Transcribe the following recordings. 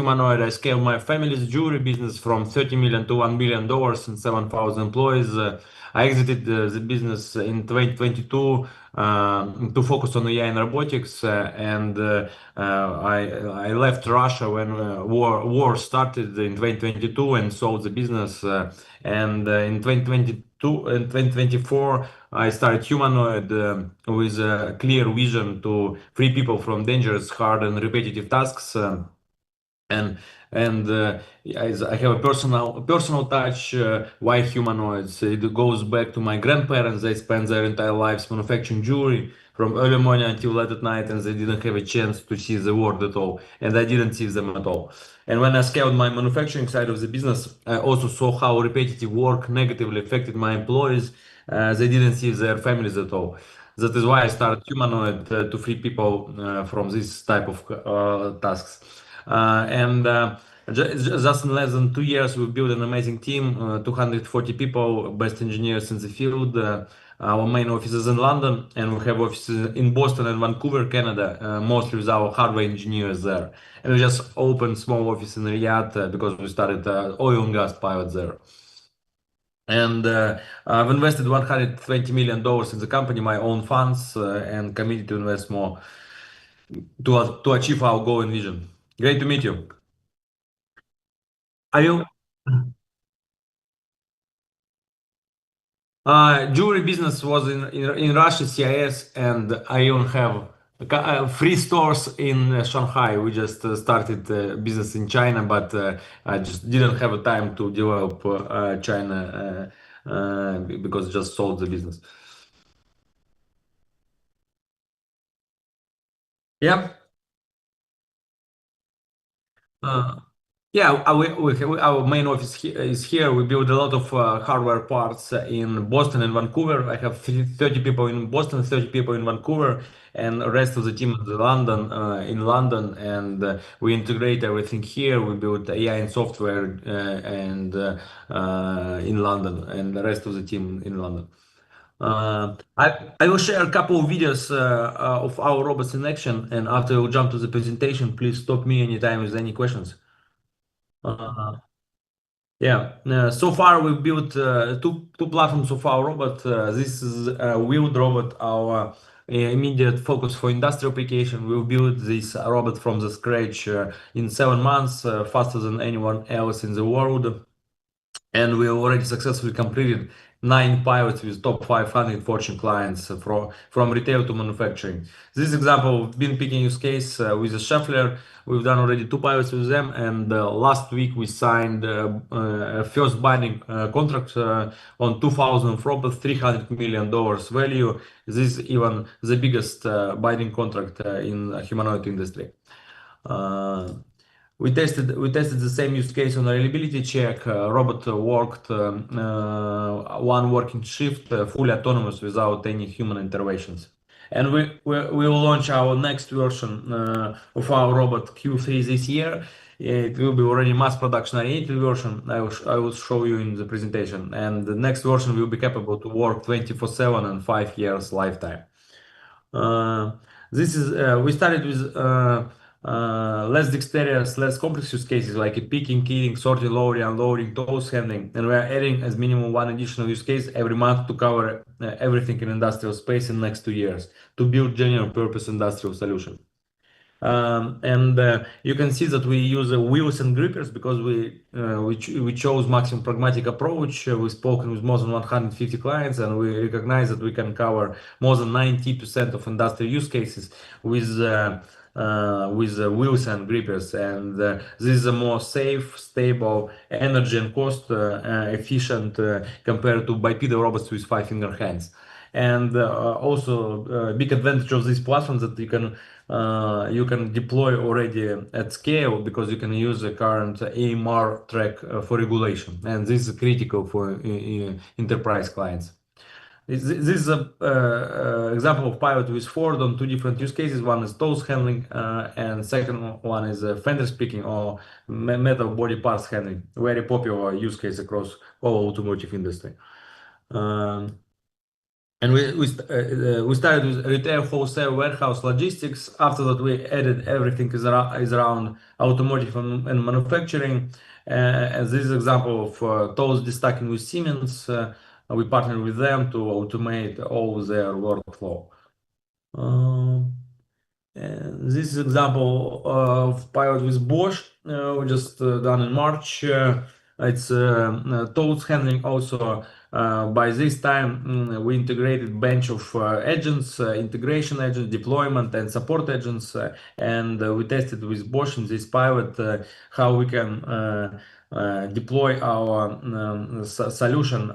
humanoid. I scaled my family's jewelry business from 30 million to $1 billion and 7,000 employees. I exited the business in 2022 to focus on AI and robotics, and I left Russia when war started in 2022 and sold the business. And in 2022 and 2024, I started Humanoid with a clear vision to free people from dangerous, hard, and repetitive tasks. And I have a personal touch. Why humanoids? It goes back to my grandparents. They spent their entire lives manufacturing jewelry from early morning until late at night, and they didn't have a chance to see the world at all. And I didn't see them at all. And when I scaled my manufacturing side of the business, I also saw how repetitive work negatively affected my employees. They didn't see their families at all. That is why I started Humanoid to free people from this type of tasks. And just in less than 2 years, we built an amazing team, 240 people, best engineers in the field. Our main office is in London, and we have offices in Boston and Vancouver, Canada, mostly with our hardware engineers there. And we just opened small office in Riyadh because we started oil and gas pilot there. And I've invested $120 million in the company, my own funds, and committed to invest more to achieve our goal and vision. Great to meet you. Are you? Jewelry business was in Russia, CIS, and I even have three stores in Shanghai. We just started business in China, but I just didn't have a time to develop China because just sold the business. Yep. Uh, yeah, our main office is here. We build a lot of hardware parts in Boston and Vancouver. I have 30 people in Boston, 30 people in Vancouver, and the rest of the team in London. And we integrate everything here. We build AI and software in London, and the rest of the team in London. I will share a couple of videos of our robots in action, and after we jump to the presentation, please stop me anytime with any questions. Uh, yeah, so far we've built two platforms of our robot. This is a wheeled robot, our immediate focus for industrial application. We built this robot from the scratch in 7 months, faster than anyone else in the world. And we already successfully completed 9 pilots with top 500 Fortune clients from retail to manufacturing. This example, we've been picking use case with the Schaeffler. We've done already 2 pilots with them, and last week we signed a first binding contract on 2,000 robots, $300 million value. This is even the biggest binding contract in the humanoid industry. Uh, we tested the same use case on a reliability check. Robot worked one working shift, fully autonomous without any human interventions. And we will launch our next version of our robot Q3 this year. It will be already mass production oriented version. I will show you in the presentation. And the next version will be capable to work 24/7 and 5 years lifetime. Uh, we started with less dexterous, less complex use cases like picking, keying, sorting, loading, unloading, tools handling, and we are adding as minimum one additional use case every month to cover everything in industrial space in the next 2 years to build general purpose industrial solution. And you can see that we use wheels and grippers because we chose maximum pragmatic approach. We've spoken with more than 150 clients, and we recognize that we can cover more than 90% of industrial use cases with wheels and grippers. And this is a more safe, stable, energy and cost efficient compared to bipedal robots with five-finger hands. And also, a big advantage of this platform that you can deploy already at scale because you can use the current AMR track for regulation, and this is critical for enterprise clients. This is a example of pilot with Ford on two different use cases. One is tools handling, and second one is fender picking or metal body parts handling. Very popular use case across all automotive industry. Um, And we started with retail, wholesale, warehouse, logistics. After that, we added everything is around automotive and manufacturing. As this is example of tools destacking with Siemens, we partnered with them to automate all their workflow. Um, and this is example of pilot with Bosch, we just done in March. It's tools handling also. By this time, we integrated bench of agents, integration agents, deployment and support agents, and we tested with Bosch in this pilot how we can deploy our solution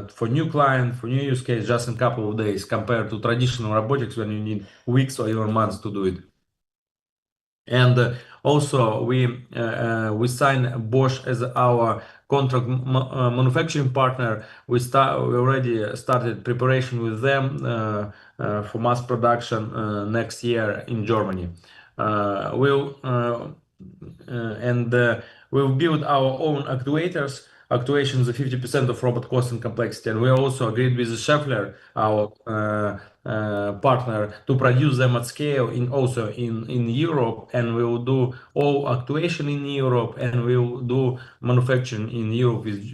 for new client, for new use case, just in a couple of days, compared to traditional robotics when you need weeks or even months to do it. And also we signed Bosch as our contract manufacturing partner. We already started preparation with them for mass production next year in Germany. We'll and we'll build our own actuators. Actuation is 50% of robot cost and complexity, and we also agreed with Schaeffler, our partner, to produce them at scale in Europe, and we will do all actuation in Europe, and we will do manufacturing in Europe with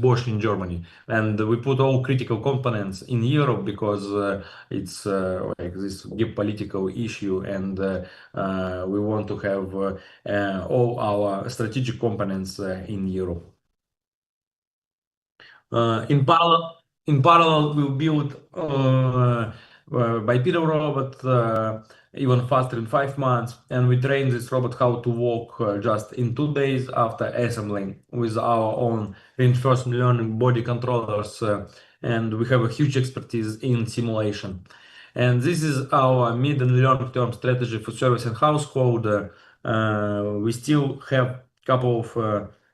Bosch in Germany. And we put all critical components in Europe because it's like this geopolitical issue, and we want to have all our strategic components in Europe. In parallel, we built bipedal robot even faster in 5 months, and we trained this robot how to walk just in 2 days after assembling with our own reinforcement learning body controllers, and we have a huge expertise in simulation. And this is our mid and long-term strategy for service and household. We still have couple of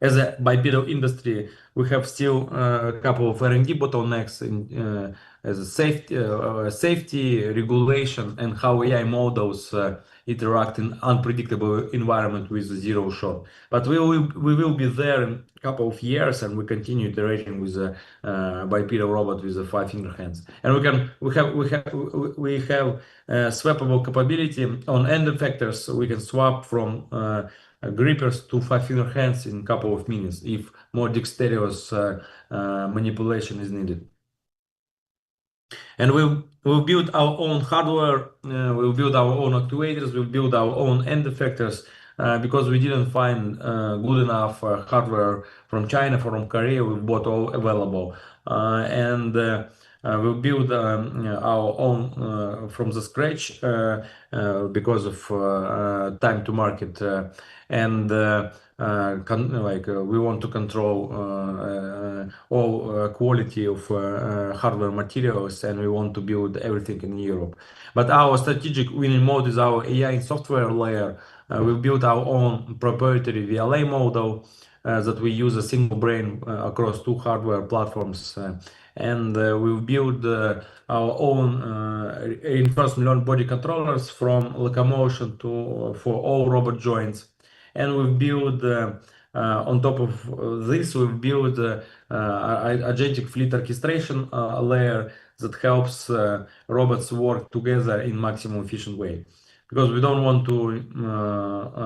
as a bipedal industry, we have still a couple of R&D bottlenecks in as a safety regulation and how AI models interact in unpredictable environment with zero shot. But we will be there in a couple of years, and we continue iterating with a bipedal robot with the five finger hands. And we have swappable capability on end effectors, so we can swap from grippers to five finger hands in a couple of minutes if more dexterous manipulation is needed. And we'll build our own hardware, we'll build our own actuators, we'll build our own end effectors because we didn't find good enough hardware from China, from Korea. We bought all available. And we'll build our own from the scratch because of time to market. And we want to control all quality of hardware materials, and we want to build everything in Europe. But our strategic winning mode is our AI and software layer. We built our own proprietary VLA model that we use a single brain across two hardware platforms. And we build our own reinforcement learned body controllers from locomotion to for all robot joints. And we build on top of this, we build agentic fleet orchestration layer that helps robots work together in maximum efficient way. Because we don't want to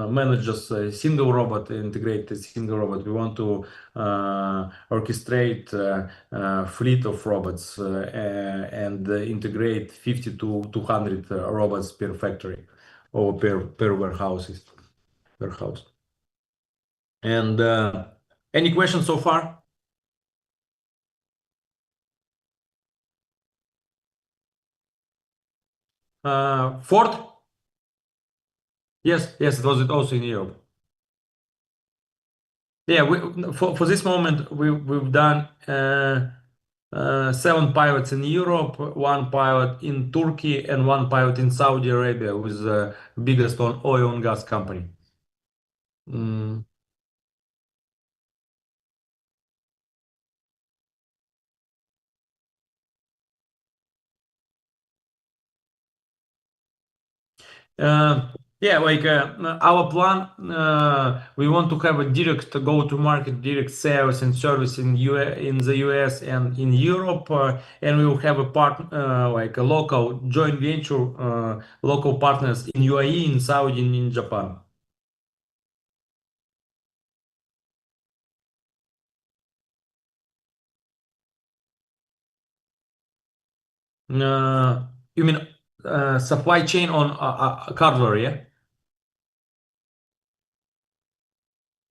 manage just a single robot, integrate a single robot. We want to orchestrate fleet of robots and integrate 50 to 200 robots per factory or per warehouse. And any questions so far? Ford? Yes, it was also in Europe. Yeah, for this moment, we've done 7 pilots in Europe, 1 pilot in Turkey, and 1 pilot in Saudi Arabia with the biggest oil and gas company. Mm. Yeah, like our plan, we want to have a direct go-to-market, direct sales and service in the US and in Europe, and we will have a like a local joint venture, local partners in UAE, in Saudi, and in Japan. You mean supply chain on hardware, yeah?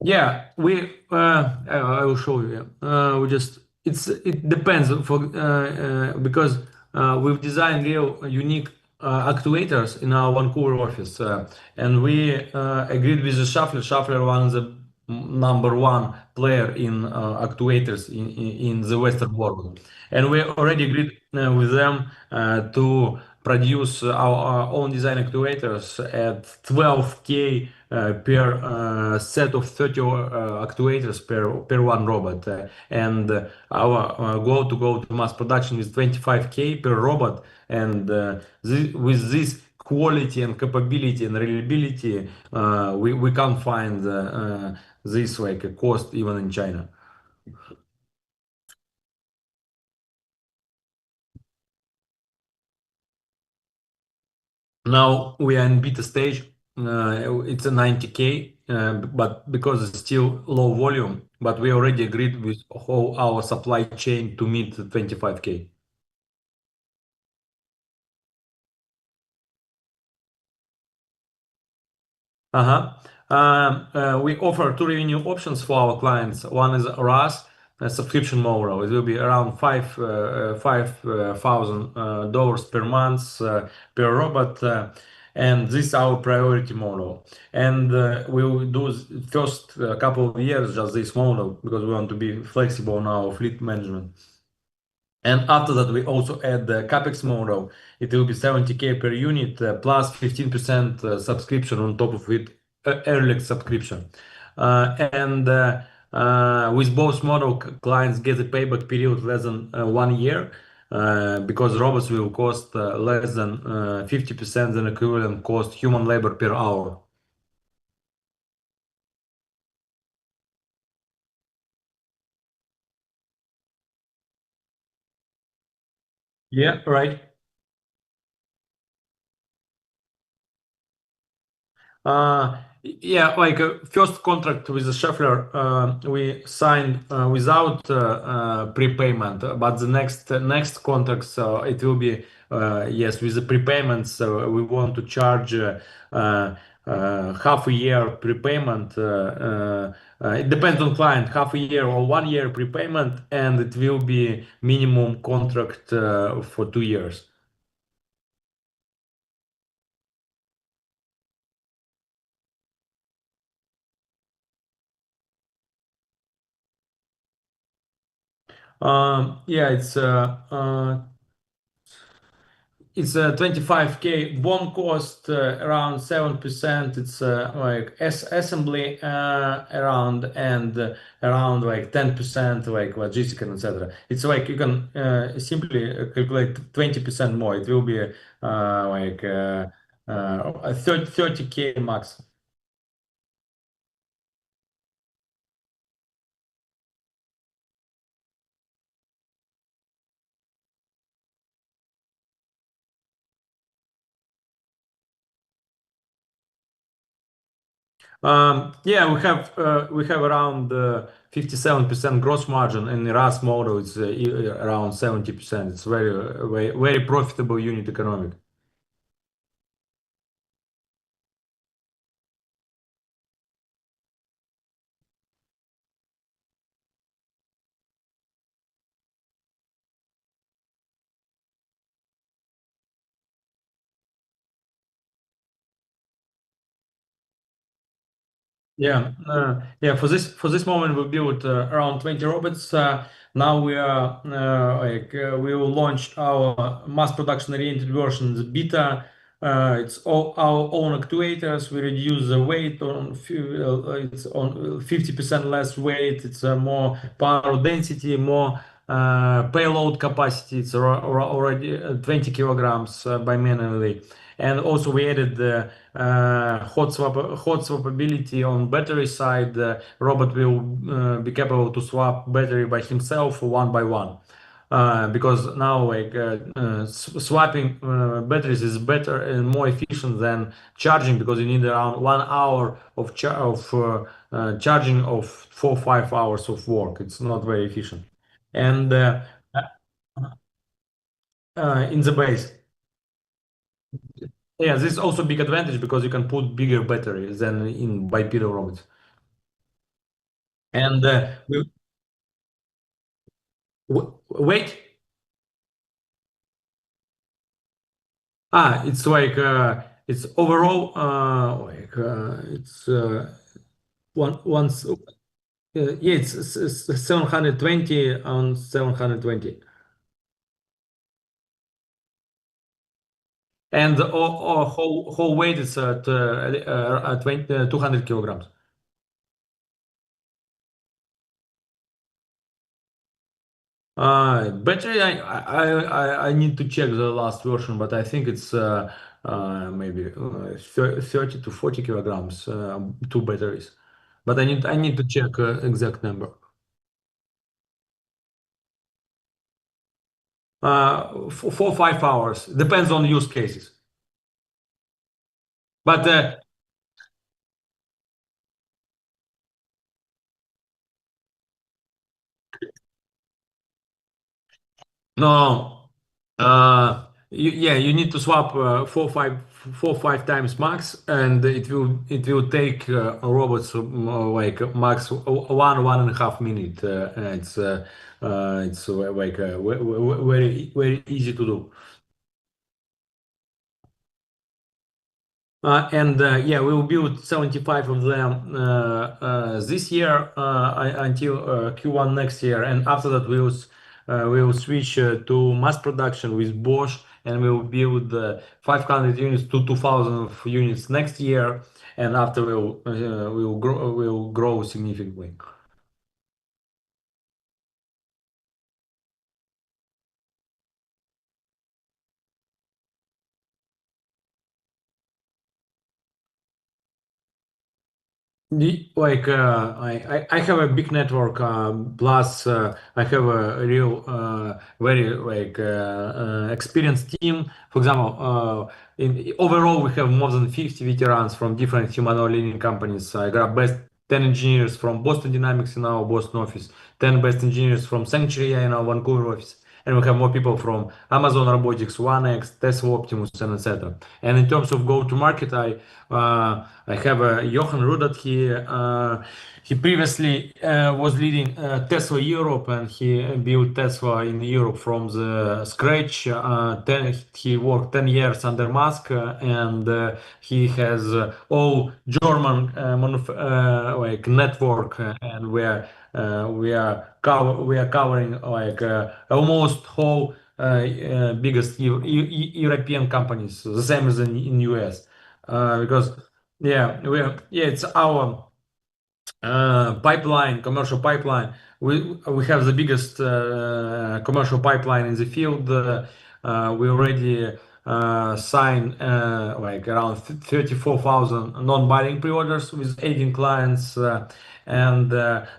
Yeah, I will show you. Yeah. We just it depends because we've designed real unique actuators in our Vancouver office, and we agreed with the Schaeffler. Schaeffler one is the number one player in actuators in the Western world, and we already agreed with them to produce our own design actuators at 12K per set of 30 actuators per one robot. And our goal to go to mass production is 25K per robot. And with this quality and capability and reliability, we can't find this like a cost even in China. Now we are in beta stage. It's a 90K, but because it's still low volume, but we already agreed with whole our supply chain to meet the 25K. Uh-huh. We offer two revenue options for our clients. One is RAS, a subscription model. It will be around $5,000 per month per robot, and this is our priority model. And we will do first couple of years just this model because we want to be flexible on our fleet management. And after that, we also add the CapEx model. It will be 70K per unit plus 15% subscription on top of it, early subscription. And with both model, clients get a payback period less than 1 year because robots will cost less than 50% than equivalent cost human labor per hour. Yeah, right. Yeah, like first contract with the Schaeffler, we signed without prepayment, but the next contracts it will be yes with the prepayments. We want to charge half a year prepayment. It depends on client, half a year or 1 year prepayment, and it will be minimum contract for 2 years. Yeah, it's a 25K BOM cost around 7%. It's like assembly around and around like 10% like logistic and etc. It's like you can simply calculate 20% more. It will be like 30K max. Yeah, we have around 57% gross margin, and the RAS model is around 70%. It's very profitable unit economic. Yeah. For this moment, we built around 20 robots. Now we are we will launch our mass production oriented version, the beta. It's all our own actuators. We reduce the weight it's on 50% less weight. It's more power density, more payload capacity. It's already 20 kilograms by manually. And also we added the hot swappability on battery side. The robot will be capable to swap battery by himself one by one. Because now swapping batteries is better and more efficient than charging, because you need around 1 hour of charging of 4 or 5 hours of work. It's not very efficient. And in the base, yeah, this is also big advantage because you can put bigger batteries than in bipedal robots. And weight. It's like it's overall it's yeah, it's 720 on 720, and the whole weight is at 200 kilograms. Battery, I need to check the last version, but I think it's maybe 30 to 40 kilograms, two batteries. But I need to check exact number. 4 or 5 hours depends on use cases. But no, yeah, you need to swap 4 5 times max, and it will take robots like max 1.5 minute. It's like very very easy to do. And yeah, we will build 75 of them this year until Q1 next year, and after that we will switch to mass production with Bosch, and we will build 500 units to 2,000 units next year, and after we will grow significantly. Like I have a big network, plus I have a real very experienced team. For example, in overall we have more than 50 veterans from different humanoid leading companies. I got best 10 engineers from Boston Dynamics in our Boston office, 10 best engineers from Sanctuary AI in our Vancouver office, and we have more people from Amazon Robotics, OneX, Tesla Optimus, and etc. And in terms of go to market, I have Johan Rudert. He previously was leading Tesla Europe, and he built Tesla in Europe from the scratch. He worked 10 years under Musk, and he has all German network, and we are covering almost whole biggest European companies, the same as in US, because yeah, it's our pipeline, commercial pipeline. We have the biggest commercial pipeline in the field. We already signed around 34,000 non-binding pre-orders with 18 clients, and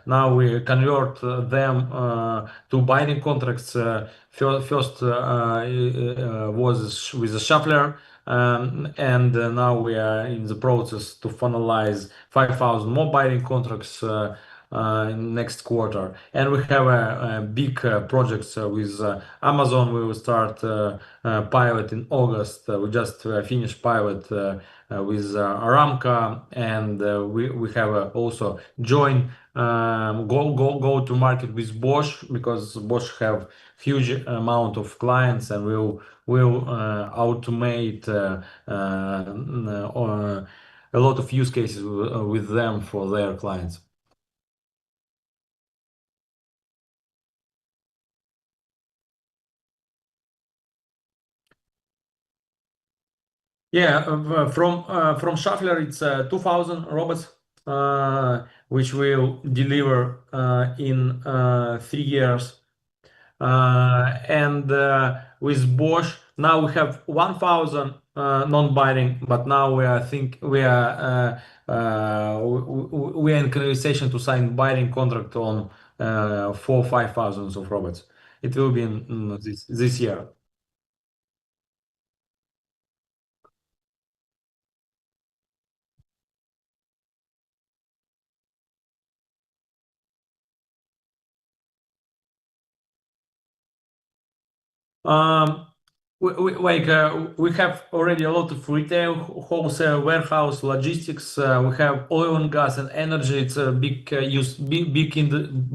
now we convert them to binding contracts. First was with the Schaeffler, and now we are in the process to finalize 5,000 more binding contracts in next quarter. And we have a big projects with Amazon. We will start pilot in August. We just finished pilot with Aramco, and we have also joined go to market with Bosch, because Bosch have huge amount of clients, and will automate a lot of use cases with them for their clients. Yeah, from Schaeffler, it's 2,000 robots, which will deliver in 3 years. And with Bosch, now we have 1,000 non-binding, but now we are in conversation to sign binding contract on 4 or 5 thousands of robots. It will be in this year. Um, we have already a lot of retail, wholesale, warehouse, logistics. We have oil and gas and energy. It's a big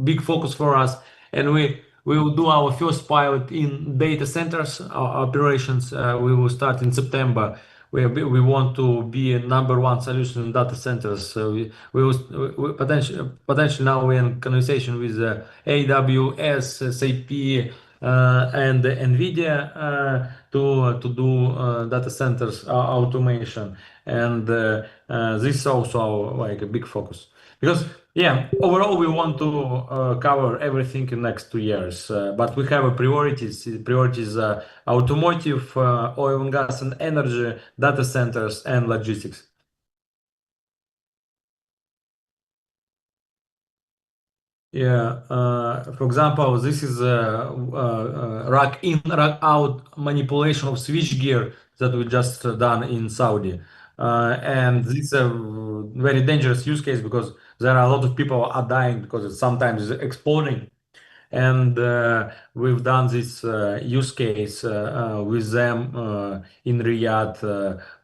big focus for us, and we will do our first pilot in data centers. Our operations we will start in September. We want to be a number one solution in data centers. So we will potentially now we're in conversation with AWS, SAP, and NVIDIA to do data centers automation, and this is also our, like a big focus because yeah, overall we want to cover everything in next 2 years, but we have a priorities. Priorities automotive, oil and gas and energy, data centers, and logistics. Yeah, for example, this is rack in, rack out manipulation of switchgear that we just done in Saudi. And this is a very dangerous use case because there are a lot of people are dying because it's sometimes exploding, and we've done this use case with them in Riyadh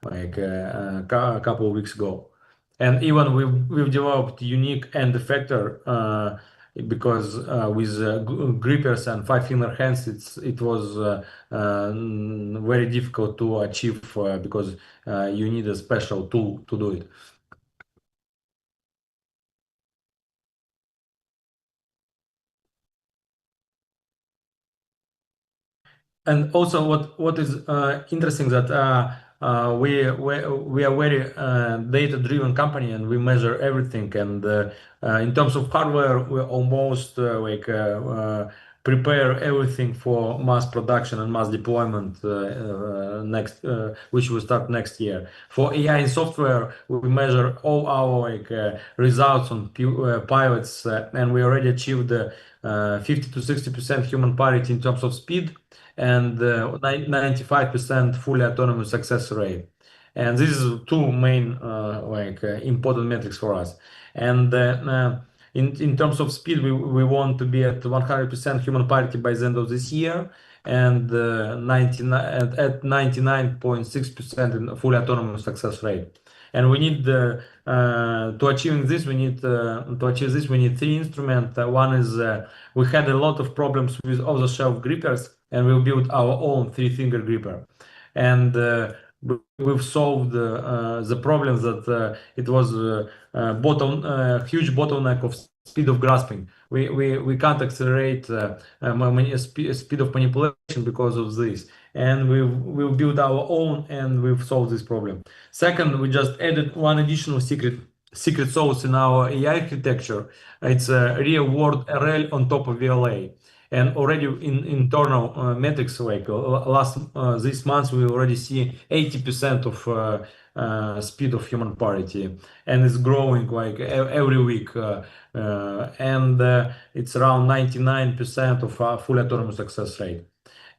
a couple of weeks ago. And even we've developed unique end effector because with grippers and five finger hands it was very difficult to achieve because you need a special tool to do it. And also, what is interesting that we are very data-driven company, and we measure everything. And in terms of hardware, we almost prepare everything for mass production and mass deployment which will start next year. For AI and software, we measure all our results on pilots, and we already achieved 50 to 60% human parity in terms of speed and 95% fully autonomous success rate. And this is two main important metrics for us. And in terms of speed, we want to be at 100% human parity by the end of this year, and 99.6% in fully autonomous success rate. And we need to achieving this, we need three instruments. One is we had a lot of problems with off-the-shelf grippers, and we built our own three-finger gripper. And we've solved the problem that it was huge bottleneck of speed of grasping. We can't accelerate speed of manipulation because of this. And we've built our own, and we've solved this problem. Second, we just added one additional secret sauce in our AI architecture. It's a real world RL on top of VLA. And already in internal metrics, like this month, we already see 80% of speed of human parity, and it's growing like every week. And it's around 99% of full autonomous success rate.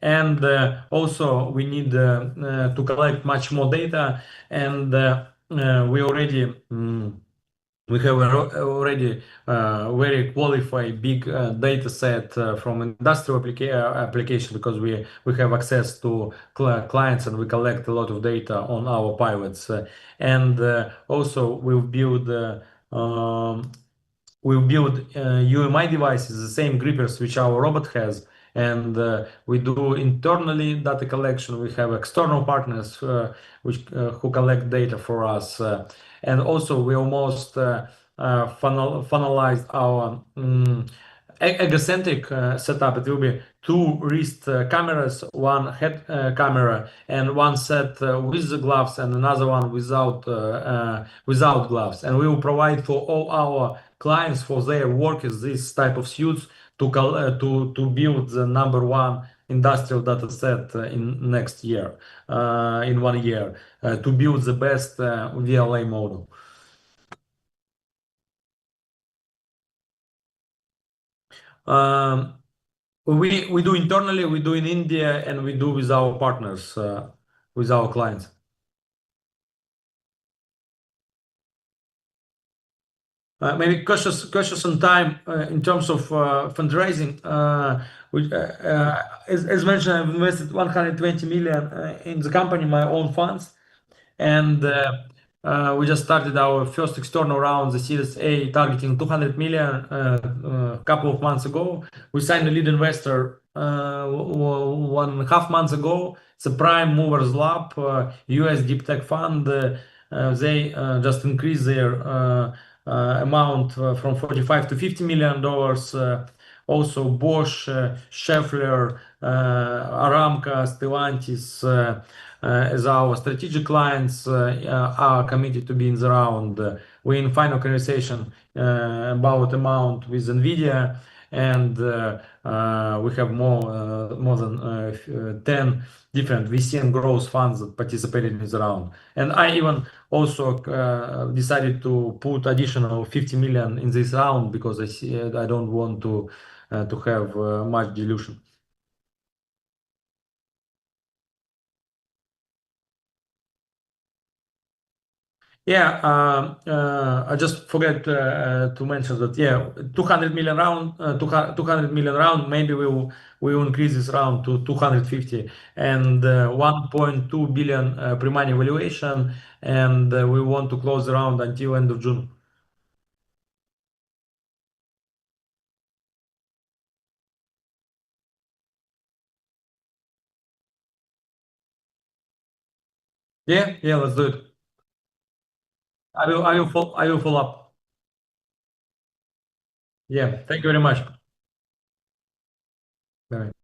And also we need to collect much more data, and we already we have already very qualified big data set from industrial application because we have access to clients, and we collect a lot of data on our pilots. And also we'll build UMI devices, the same grippers which our robot has, and we do internally data collection. We have external partners who collect data for us, and also we almost finalized our egocentric setup. It will be two wrist cameras, one head camera, and one set with the gloves, and another one without gloves. And we will provide for all our clients for their workers this type of suits to build the number one industrial data set in next year, in 1 year, to build the best VLA model. Um, we do internally, we do in India, and we do with our partners, with our clients. Maybe cautious on time in terms of fundraising. As mentioned, I've invested 120 million in the company, my own funds, and we just started our first external round, the Series A, targeting 200 million a couple of months ago. We signed a lead investor 1.5 months ago. It's a Prime Movers Lab, US deep tech fund. They just increased their amount from 45 to 50 million dollars. Also, Bosch, Schaeffler, Aramco, Stellantis, as our strategic clients are committed to be in the round. We're in final conversation about amount with NVIDIA, and we have more than 10 different VC and growth funds that participated in this round. And I even also decided to put additional 50 million in this round because I don't want to have much dilution. Yeah, I just forget to mention that. Yeah, 200 million round, 200 million round. Maybe we will increase this round to 250 and 1.2 billion pre-money valuation, and we want to close the round until end of June. Yeah, yeah, let's do it. I will follow up. Yeah, thank you very much. Bye.